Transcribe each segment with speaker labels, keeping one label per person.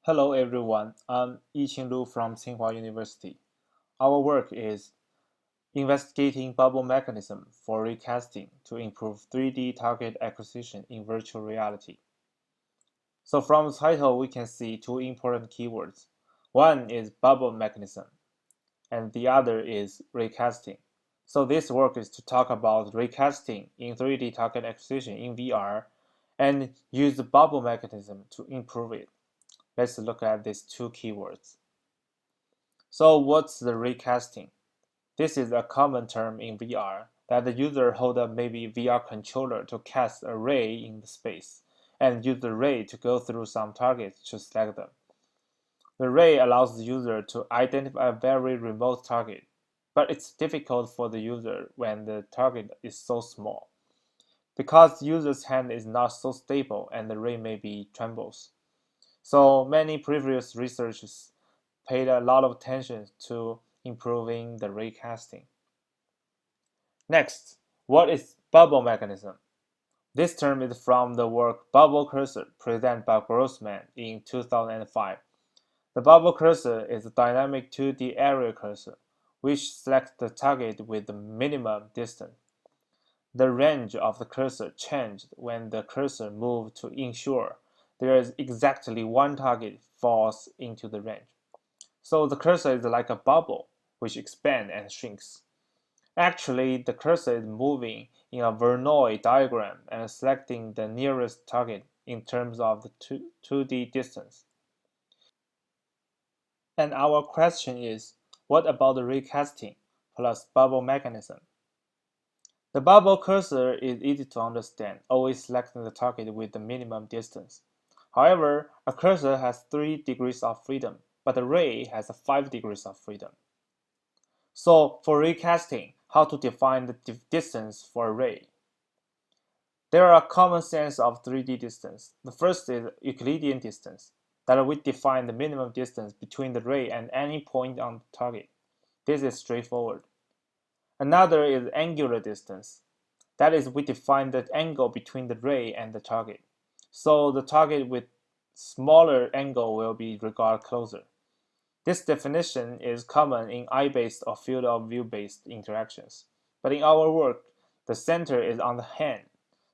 Speaker 1: Hello everyone, I'm Yiqing Lu from Tsinghua University. Our work is investigating bubble mechanism for recasting to improve 3D target acquisition in virtual reality. So from the title, we can see two important keywords. One is bubble mechanism, and the other is recasting. So this work is to talk about recasting in 3D target acquisition in VR and use the bubble mechanism to improve it. Let's look at these two keywords. So what's the recasting? This is a common term in VR that the user hold a maybe VR controller to cast a ray in the space and use the ray to go through some targets to select them. The ray allows the user to identify a very remote target, but it's difficult for the user when the target is so small. Because the user's hand is not so stable and the ray maybe trembles. So many previous researchers paid a lot of attention to improving the recasting. Next, what is bubble mechanism? This term is from the work Bubble Cursor presented by Grossman in 2005. The bubble cursor is a dynamic 2D area cursor, which selects the target with the minimum distance. The range of the cursor changed when the cursor moved to ensure there is exactly one target falls into the range. So the cursor is like a bubble, which expands and shrinks. Actually, the cursor is moving in a Bernoulli diagram and selecting the nearest target in terms of the 2D distance. And our question is, what about the recasting plus bubble mechanism? The bubble cursor is easy to understand, always selecting the target with the minimum distance. However, a cursor has 3 degrees of freedom, but a ray has 5 degrees of freedom. So for recasting, how to define the distance for a ray? There are a common sense of 3D distance. The first is Euclidean distance, that we define the minimum distance between the ray and any point on the target. This is straightforward. Another is angular distance. That is, we define the angle between the ray and the target. So the target with smaller angle will be regarded closer. This definition is common in eye-based or field of view-based interactions. But in our work, the center is on the hand,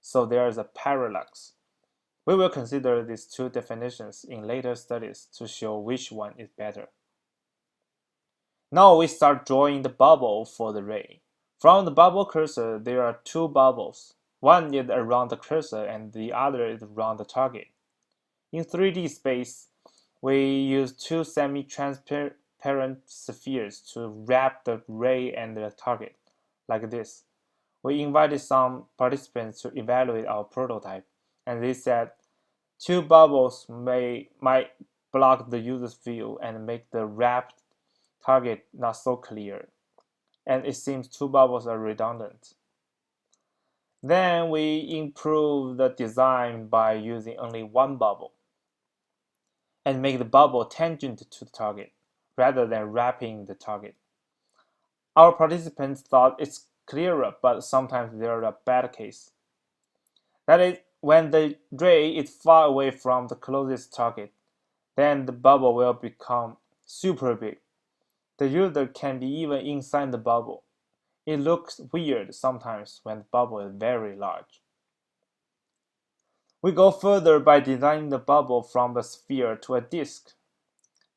Speaker 1: so there is a parallax. We will consider these two definitions in later studies to show which one is better. Now we start drawing the bubble for the ray. From the bubble cursor, there are two bubbles. One is around the cursor and the other is around the target. In 3D space, we use two semi-transparent spheres to wrap the ray and the target, like this. We invited some participants to evaluate our prototype, and they said two bubbles might block the user's view and make the wrapped target not so clear, and it seems two bubbles are redundant. Then we improve the design by using only one bubble and make the bubble tangent to the target rather than wrapping the target. Our participants thought it's clearer, but sometimes there are a bad case. That is, when the ray is far away from the closest target, then the bubble will become super big. The user can be even inside the bubble. It looks weird sometimes when the bubble is very large. We go further by designing the bubble from a sphere to a disk.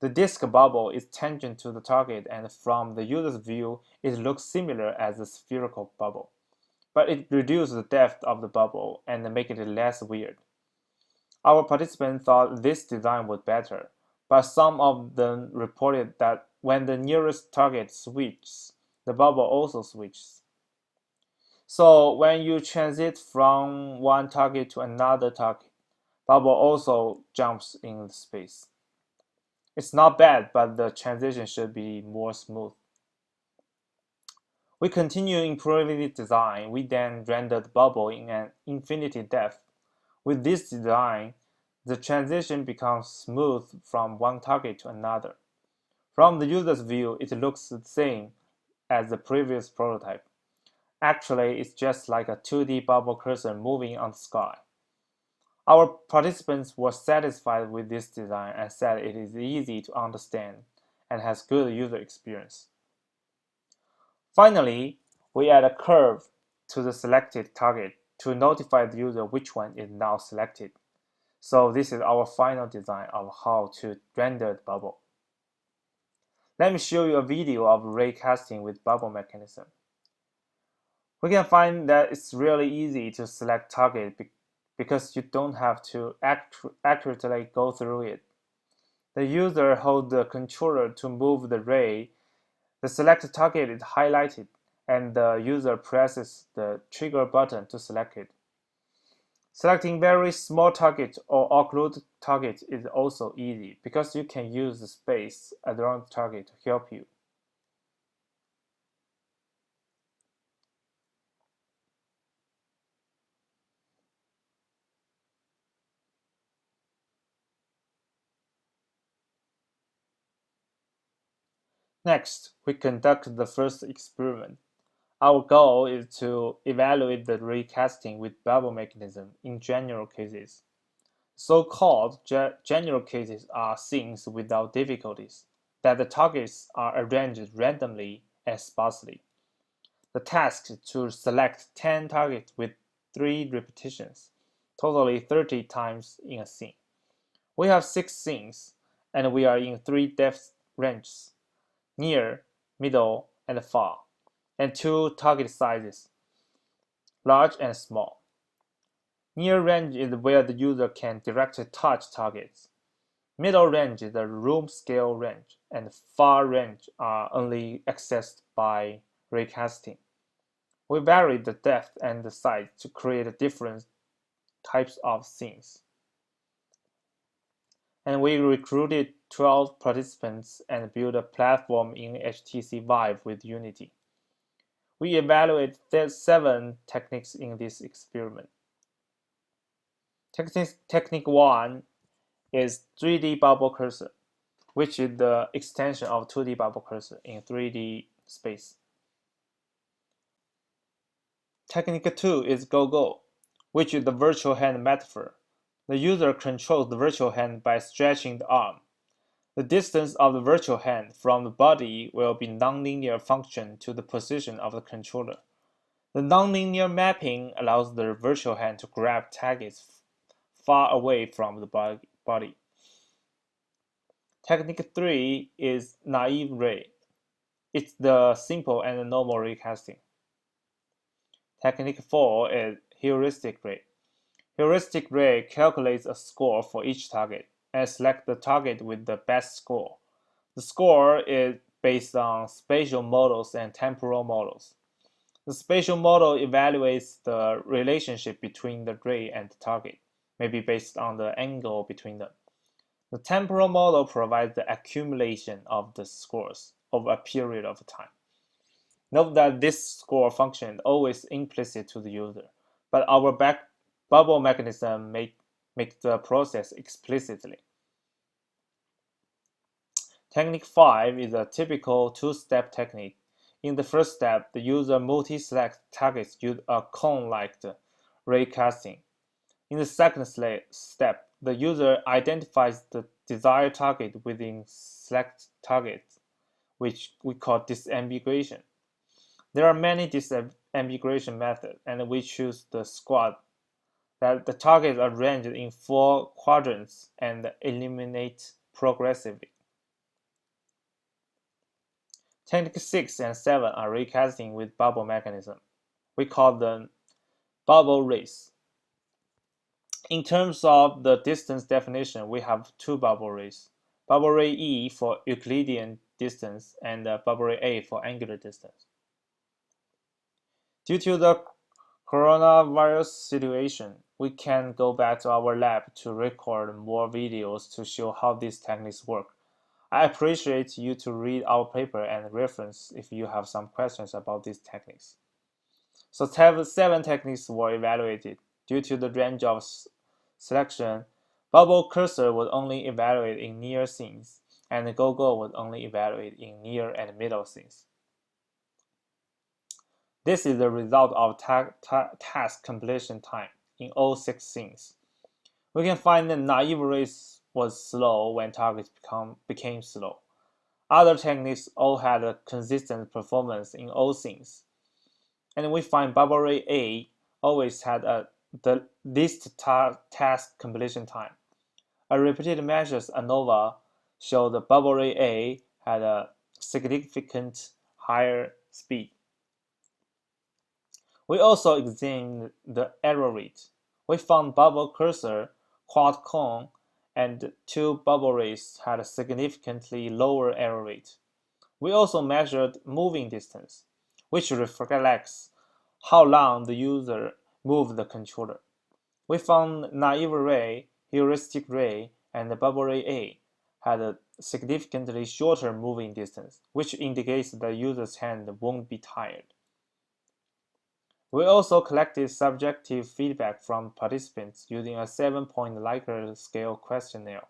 Speaker 1: The disk bubble is tangent to the target, and from the user's view, it looks similar as a spherical bubble. But it reduces the depth of the bubble and makes it less weird. Our participants thought this design was better, but some of them reported that when the nearest target switches, the bubble also switches. So when you transit from one target to another target, bubble also jumps in space. It's not bad, but the transition should be more smooth. We continue improving the design. We then render the bubble in an infinity depth. With this design, the transition becomes smooth from one target to another. From the user's view, it looks the same as the previous prototype. Actually, it's just like a 2D bubble cursor moving on the sky. Our participants were satisfied with this design and said it is easy to understand and has good user experience. Finally, we add a curve to the selected target to notify the user which one is now selected. So this is our final design of how to render the bubble. Let me show you a video of ray casting with bubble mechanism. We can find that it's really easy to select target because you don't have to accurately go through it. The user holds the controller to move the ray. The selected target is highlighted, and the user presses the trigger button to select it. Selecting very small target or occluded target is also easy because you can use the space around the target to help you. Next, we conduct the first experiment. Our goal is to evaluate the recasting with bubble mechanism in general cases. So-called general cases are scenes without difficulties, that the targets are arranged randomly and sparsely. The task is to select 10 targets with 3 repetitions, totally 30 times in a scene. We have 6 scenes, and we are in 3 depth ranges, near, middle, and far, and 2 target sizes, large and small. Near range is where the user can directly touch targets. Middle range is the room scale range, and far range are only accessed by recasting. We vary the depth and the size to create different types of scenes. And we recruited 12 participants and built a platform in HTC Vive with Unity. We evaluated 7 techniques in this experiment. Technique 1 is 3D bubble cursor, which is the extension of 2D bubble cursor in 3D space. Technique 2 is go-go, which is the virtual hand metaphor. The user controls the virtual hand by stretching the arm. The distance of the virtual hand from the body will be nonlinear function to the position of the controller. The nonlinear mapping allows the virtual hand to grab targets far away from the body. Technique 3 is naive ray. It's the simple and normal recasting. Technique 4 is heuristic ray. Heuristic ray calculates a score for each target and selects the target with the best score. The score is based on spatial models and temporal models. The spatial model evaluates the relationship between the ray and the target, maybe based on the angle between them. The temporal model provides the accumulation of the scores over a period of time. Note that this score function is always implicit to the user, but our bubble mechanism make the process explicitly. Technique 5 is a typical two-step technique. In the first step, the user multi-selects targets using a cone-like ray casting. In the second step, the user identifies the desired target within select targets, which we call disambiguation. There are many disambiguation methods, and we choose the squad that the targets are arranged in 4 quadrants and eliminate progressively. Technique 6 and 7 are recasting with bubble mechanism. We call them bubble rays. In terms of the distance definition, we have 2 bubble rays. Bubble ray E for Euclidean distance and bubble ray A for angular distance. Due to the coronavirus situation, we can go back to our lab to record more videos to show how these techniques work. I appreciate you to read our paper and reference if you have some questions about these techniques. So 7 techniques were evaluated. Due to the range of selection, bubble cursor was only evaluated in near scenes, and go-go was only evaluated in near and middle scenes. This is the result of task completion time in all 6 scenes. We can find that naive rate was slow when targets became slow. Other techniques all had a consistent performance in all things. And we find bubble rate A always had the least task completion time. A repeated measures ANOVA showed the bubble rate A had a significant higher speed. We also examined the error rate. We found bubble cursor, quad cone, and two bubble rates had a significantly lower error rate. We also measured moving distance, which reflects how long the user moved the controller. We found naive ray, heuristic ray, and bubble ray A had a significantly shorter moving distance, which indicates the user's hand won't be tired. We also collected subjective feedback from participants using a 7-point Likert scale questionnaire.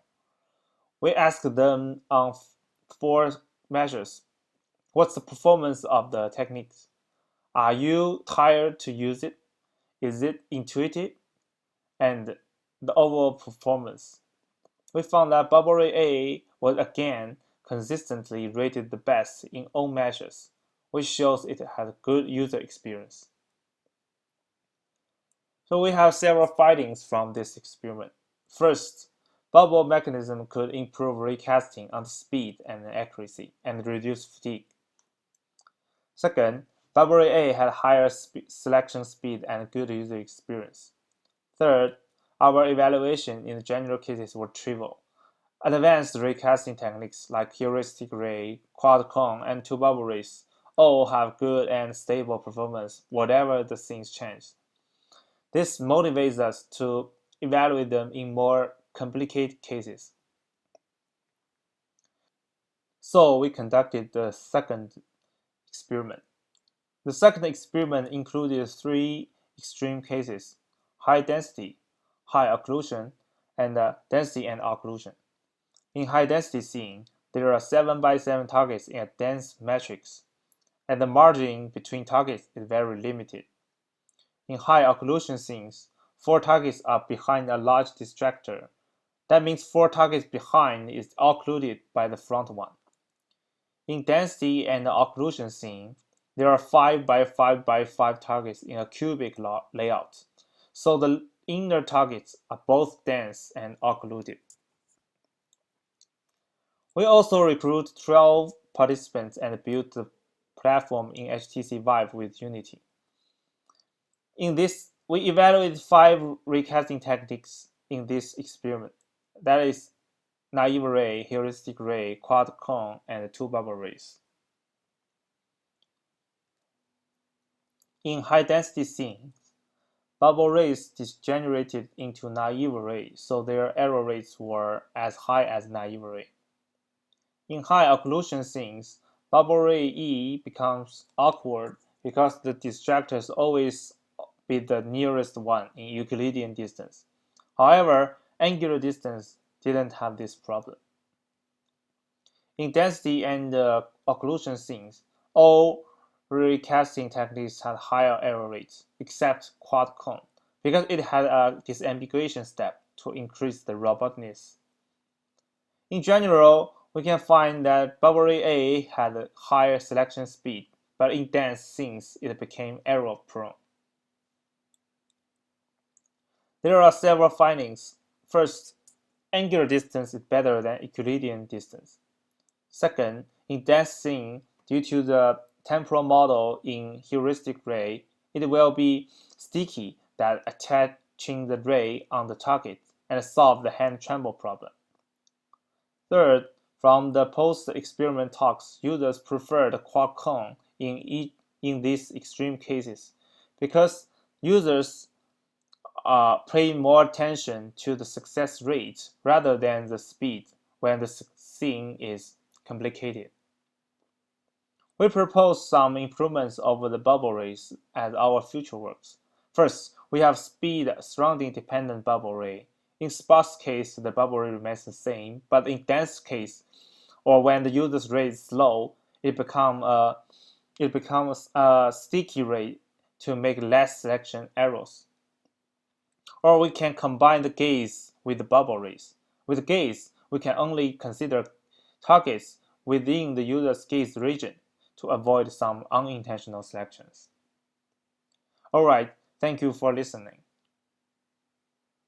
Speaker 1: We asked them on 4 measures. What's the performance of the techniques? Are you tired to use it? Is it intuitive? And the overall performance. We found that bubble ray A was again consistently rated the best in all measures, which shows it had good user experience. So we have several findings from this experiment. First, bubble mechanism could improve recasting on speed and accuracy and reduce fatigue. Second, bubble ray A had higher selection speed and good user experience. Third, our evaluation in the general cases were trivial. Advanced recasting techniques like heuristic ray, quad cone, and two bubble rays all have good and stable performance whatever the scenes change. This motivates us to evaluate them in more complicated cases. So we conducted the second experiment. The second experiment included 3 extreme cases: high density, high occlusion, and density and occlusion. In high density scene, there are 7 by 7 targets in a dense matrix, and the margin between targets is very limited. In high occlusion scenes, 4 targets are behind a large distractor. That means 4 targets behind is occluded by the front one. In density and occlusion scene, there are 5 by 5 by 5 targets in a cubic layout, so the inner targets are both dense and occluded. We also recruited 12 participants and built the platform in HTC Vive with Unity. In this, we evaluated 5 recasting techniques in this experiment. That is naive ray, heuristic ray, quad cone, and 2 bubble rays. In high-density scenes, bubble rays degenerated into naive rays, so their error rates were as high as naive ray. In high occlusion scenes, bubble ray E becomes awkward because the distractors always be the nearest one in Euclidean distance. However, angular distance didn't have this problem. In density and occlusion scenes, all recasting techniques had higher error rates, except quad cone, because it had a disambiguation step to increase the robustness. In general, we can find that bubble ray A had a higher selection speed, but in dense scenes it became error prone. There are several findings. First, angular distance is better than Euclidean distance. Second, in dense scene, due to the temporal model in heuristic ray, it will be sticky that attaching the ray on the target and solve the hand tremble problem. Third, from the post-experiment talks, users prefer the quad cone in these extreme cases because users pay more attention to the success rate rather than the speed when the scene is complicated. We propose some improvements over the bubble rays as our future works. First, we have speed surrounding dependent bubble ray. In sparse case, the bubble ray remains the same, but in dense case, or when the user's rate is slow, it becomes a sticky rate to make less selection errors. Or we can combine the gaze with the bubble rays. With gaze, we can only consider targets within the user's gaze region to avoid some unintentional selections. Alright, thank you for listening.